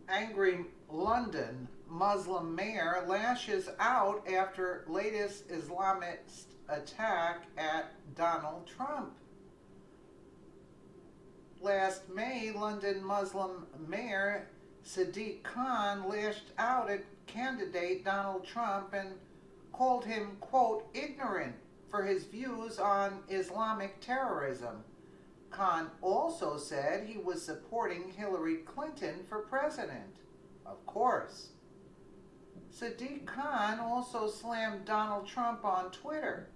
Angry London Muslim mayor lashes out after latest Islamist attack at Donald Trump. Last May, London Muslim Mayor Sadiq Khan lashed out at candidate Donald Trump and called him, quote, ignorant for his views on Islamic terrorism. Khan also said he was supporting Hillary Clinton for president. Of course. Sadiq Khan also slammed Donald Trump on Twitter.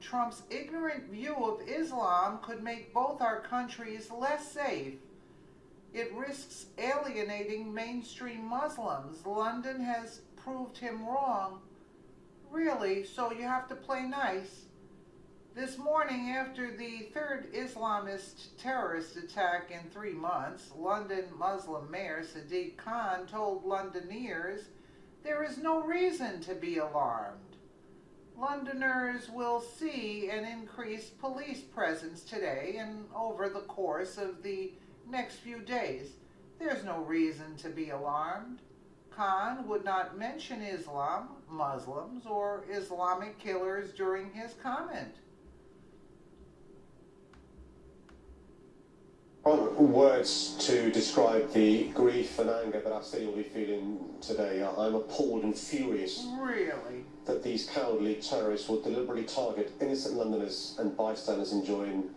Trump's ignorant view of Islam could make both our countries less safe. It risks alienating mainstream Muslims. London has proved him wrong. Really, so you have to play nice. This morning, after the third Islamist terrorist attack in 3 months, London Muslim Mayor Sadiq Khan told Londoners there is no reason to be alarmed. Londoners will see an increased police presence today and over the course of the next few days. There's no reason to be alarmed. Khan would not mention Islam, Muslims, or Islamic killers during his comment. Words to describe the grief and anger that our city will be feeling today. I'm appalled and furious Really? that these cowardly terrorists will deliberately target innocent Londoners and bystanders enjoying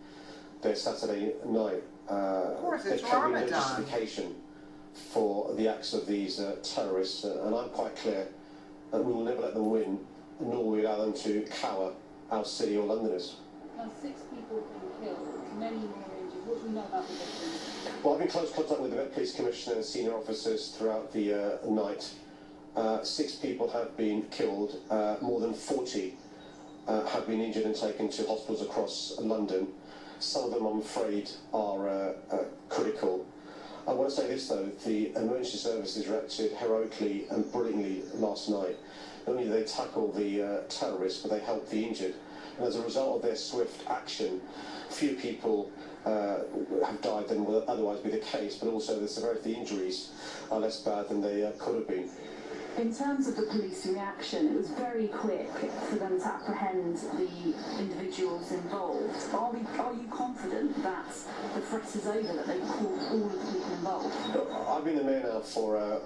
their Saturday night. Of course, it's there can be no Ramadan. justification for the acts of these terrorists, and I'm quite clear that we will never let them win, nor will we allow them to cower our city or Londoners. Now, 6 people have been killed, many more injured. What do we know about the victims? Well, I've been in close contact with the Met Police Commissioner and senior officers throughout the night. 6 people have been killed, more than 40 have been injured and taken to hospitals across London. Some of them, I'm afraid, are critical. I want to say this though, the emergency services reacted heroically and brilliantly last night. Not only did they tackle the terrorists, but they helped the injured. And as a result of their swift action, few people have died than would otherwise be the case, but also the severity of the injuries are less bad than they could have been. In terms of the police reaction, it was very quick for them to apprehend the individuals involved. Are you confident that the threat is over, that they've caught all of the people involved? I've been the mayor now for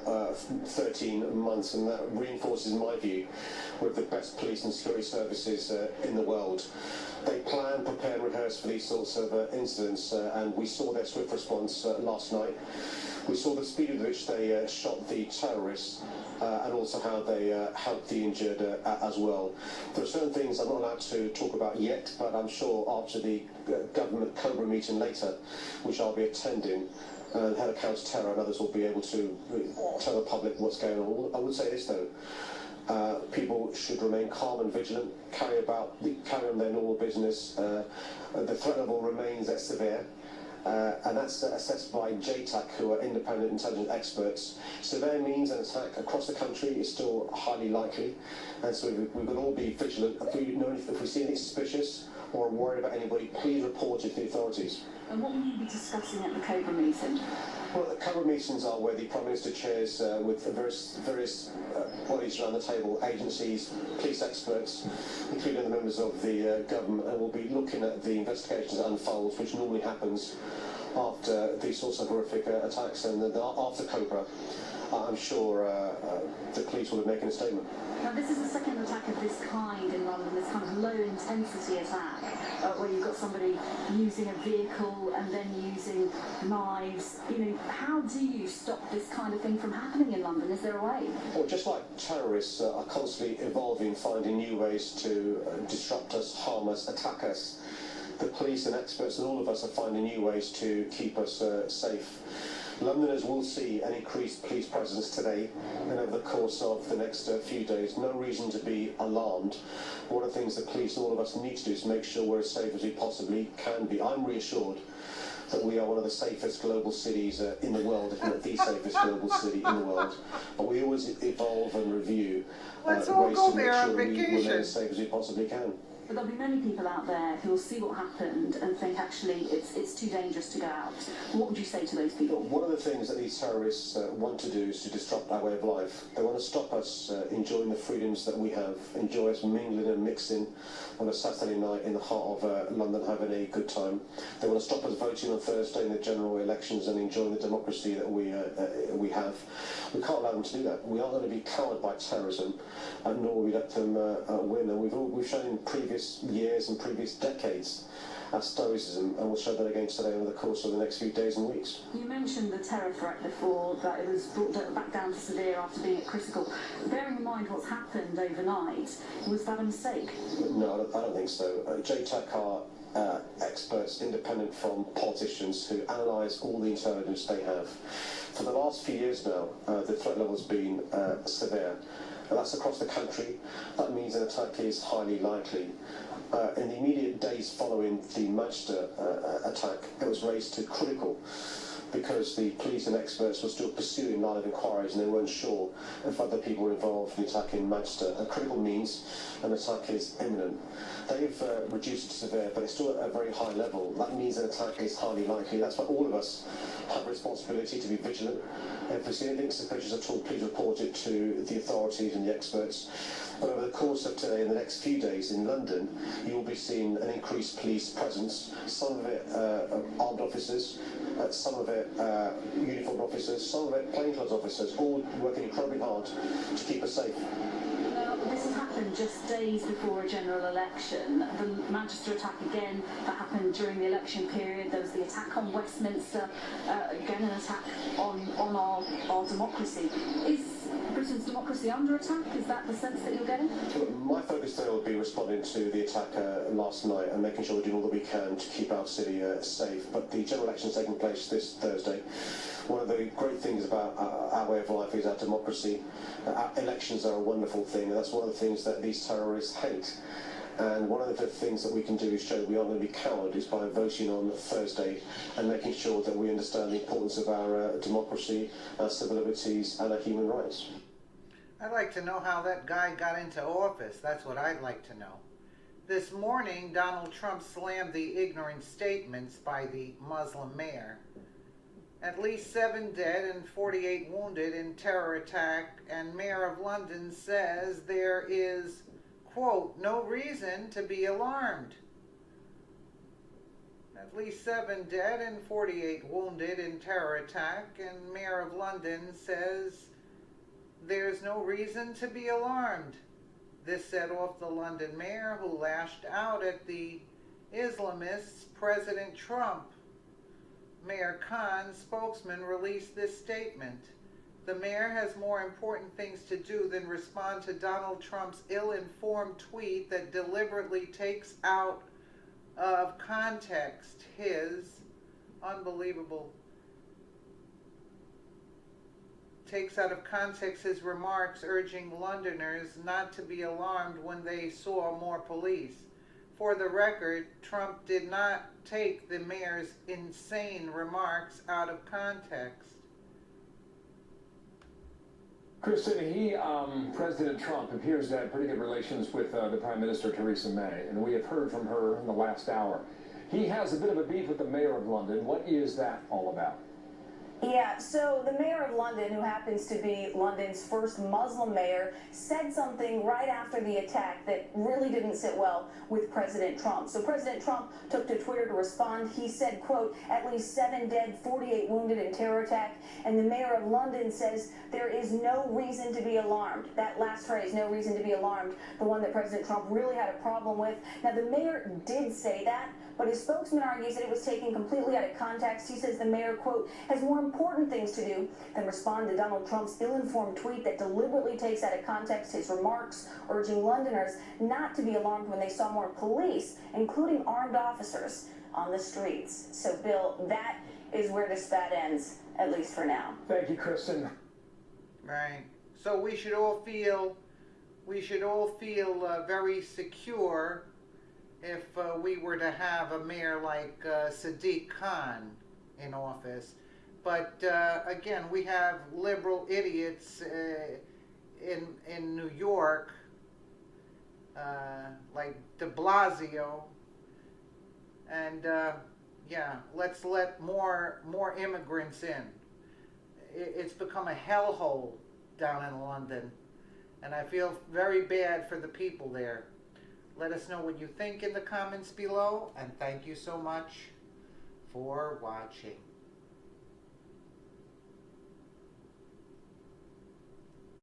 13 months, and that reinforces my view with the best police and security services in the world. They plan, prepare and rehearse for these sorts of incidents, and we saw their swift response last night. We saw the speed with which they shot the terrorists and also how they helped the injured as well. There are certain things I'm not allowed to talk about yet, but I'm sure after the government Cobra meeting later, which I'll be attending, the head of counter-terror and others will be able to tell the public what's going on. I would say this though, people should remain calm and vigilant, carry on their normal business. The threat level remains that severe. And that's assessed by JTAC, who are independent intelligence experts. Severe means an attack across the country is still highly likely, and so we've got to all be vigilant. If we see anything suspicious or are worried about anybody, please report it to the authorities. And what will you be discussing at the Cobra meeting? Well, the Cobra meetings are where the Prime Minister chairs with various bodies around the table, agencies, police experts, including the members of the government, and we'll be looking at the investigations that unfolds, which normally happens after these sorts of horrific attacks, and then after Cobra, I'm sure the police will be making a statement. Now, this is the second attack of this kind in London, this kind of low-intensity attack, where you've got somebody using a vehicle and then using knives. How do you stop this kind of thing from happening in London? Is there a way? Well, just like terrorists are constantly evolving, finding new ways to disrupt us, harm us, attack us, the police and experts and all of us are finding new ways to keep us safe. Londoners will see an increased police presence today and over the course of the next few days. No reason to be alarmed. One of the things the police and all of us need to do is make sure we're as safe as we possibly can be. I'm reassured that we are one of the safest global cities in the world, if not the safest global city in the world. But we always evolve and review Let's ways all go to make there on sure we remain vacation. as safe as we possibly can. But there'll be many people out there who will see what happened and think actually it's too dangerous to go out. What would you say to those people? One of the things that these terrorists want to do is to disrupt our way of life. They want to stop us enjoying the freedoms that we have, enjoy us mingling and mixing on a Saturday night in the heart of London, having a good time. They want to stop us voting on Thursday in the general elections and enjoying the democracy that we have. We can't allow them to do that. We aren't going to be cowed by terrorism, nor will we let them win. And we've shown in previous years and previous decades our stoicism, and we'll show that again today over the course of the next few days and weeks. You mentioned the terror threat before, that it was brought back down to severe after being at critical. Bearing in mind what's happened overnight, was that a mistake? No, I don't think so. JTAC are experts, independent from politicians, who analyse all the intelligence they have. For the last few years now, the threat level has been severe. And that's across the country. That means an attack is highly likely. In the immediate days following the Manchester attack, it was raised to critical because the police and experts were still pursuing live inquiries and they weren't sure if other people were involved in the attack in Manchester. A critical means an attack is imminent. They've reduced it to severe, but it's still at a very high level. That means an attack is highly likely. That's why all of us have a responsibility to be vigilant. If we see anything suspicious at all, please report it to the authorities and the experts. But over the course of today and the next few days in London, you will be seeing an increased police presence, some of it armed officers, some of it uniformed officers, some of it plainclothes officers, all working incredibly hard to keep us safe. Now, this has happened just days before a general election. The Manchester attack again, that happened during the election period. There was the attack on Westminster, again an attack on our democracy. Is Britain's democracy under attack? Is that the sense that you're getting? My focus today will be responding to the attack last night and making sure we're doing all that we can to keep our city safe. But the general election is taking place this Thursday. One of the great things about our way of life is our democracy. Our elections are a wonderful thing, and that's one of the things that these terrorists hate. And one of the things that we can do is show that we aren't going to be cowed is by voting on Thursday and making sure that we understand the importance of our democracy, our civil liberties and our human rights. I'd like to know how that guy got into office. That's what I'd like to know. This morning, Donald Trump slammed the ignorant statements by the Muslim mayor. At least 7 dead and 48 wounded in terror attack, and Mayor of London says there is, quote, no reason to be alarmed. At least 7 dead and 48 wounded in terror attack, and Mayor of London says there's no reason to be alarmed. This set off the London mayor, who lashed out at the Islamists, President Trump. Mayor Khan's spokesman released this statement. The mayor has more important things to do than respond to Donald Trump's ill-informed tweet that deliberately takes out of context his remarks urging Londoners not to be alarmed when they saw more police. For the record, Trump did not take the mayor's insane remarks out of context. Kristen, President Trump appears to have pretty good relations with the Prime Minister Theresa May, and we have heard from her in the last hour. He has a bit of a beef with the Mayor of London. What is that all about? Yeah, so the mayor of London, who happens to be London's first Muslim mayor, said something right after the attack that really didn't sit well with President Trump. So President Trump took to Twitter to respond. He said, quote, at least 7 dead, 48 wounded in terror attack. And the mayor of London says there is no reason to be alarmed. That last phrase, no reason to be alarmed, the one that President Trump really had a problem with. Now, the mayor did say that, but his spokesman argues that it was taken completely out of context. He says the mayor, quote, has more important things to do than respond to Donald Trump's ill-informed tweet that deliberately takes out of context his remarks, urging Londoners not to be alarmed when they saw more police, including armed officers, on the streets. So, Bill, that is where the spat ends, at least for now. Thank you, Kristen. Right. So we should all feel very secure if we were to have a mayor like Sadiq Khan in office. But again, we have liberal idiots in New York like de Blasio. And yeah, let's let more immigrants in. It's become a hellhole down in London, and I feel very bad for the people there. Let us know what you think in the comments below, and thank you so much for watching.